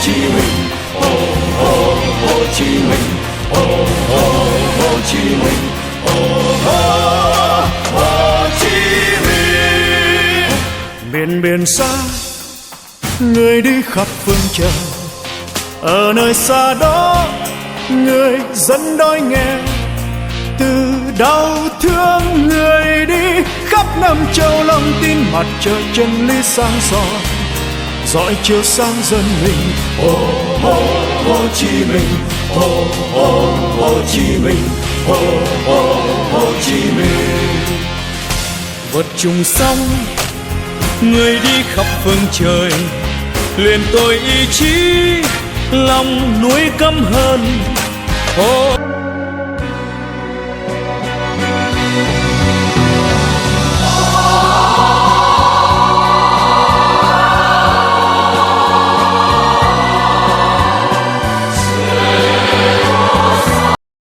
Chí Minh, Hồ Chí Minh, Hồ Chí Minh, Hồ Chí Minh. Miền biển xa, người đi khắp phương trời, ở nơi xa đó người dân đói nghèo, từ đau thương người đi khắp năm châu, lòng tin mặt trời chân lý sáng soi, dõi chiếu sáng dân mình. Hồ Chí Minh, Hồ Chí Minh, Hồ Chí Minh. Vượt trùng sông, người đi khắp phương trời, luyện tôi ý chí lòng núi căm hờn.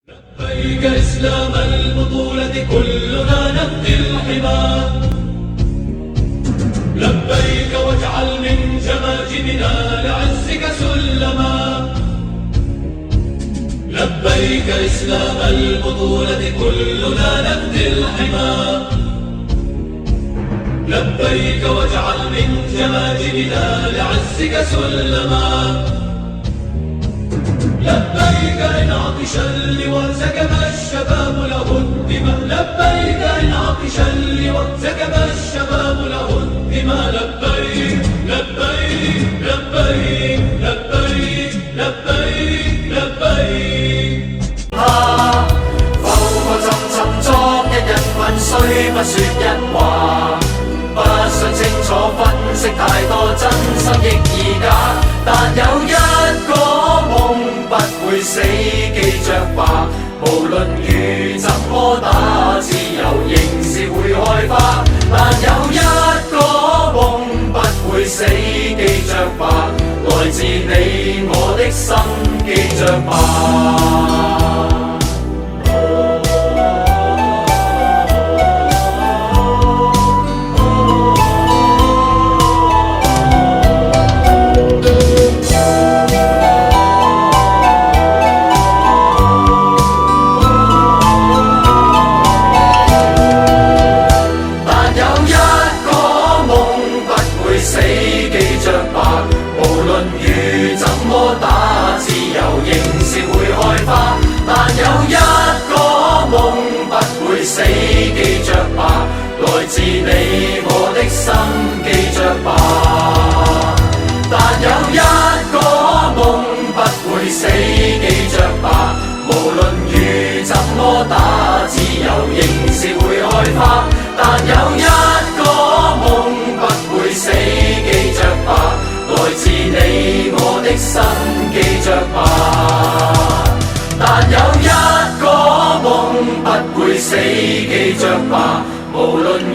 لبيك إسلام البطولة كلنا نفدي الحمى، لبيك واجعل من جماجمنا لعزك سلما، لبيك إسلام البطولة كلنا نفدي الحمى، لبيك واجعل من جماجمنا لعزك سلما، لبيك إن عطش اللواء سكب الشباب له الدماء، لبيك إن عطش اللواء سكب الشباب له الدماء، لبيك لبيك لبيك لبيك لبيك لبيك. 浮浮沉沉作一人群，雖不說一話，不想清楚分析太多真心亦易假，但有一個夢不會死，記着吧，無論雨怎麼打，自由仍是會開花，但有一個夢不會死，記着吧，來自你我的心，記着吧。死，記着吧，來自你我的心，記着吧。但有一個夢不會死，記着吧，無論雨怎麼打，自由仍是會開花。但有一個夢不會死，記着吧，來自你我的心，記着吧。但有一個夢不會死，記着吧，無論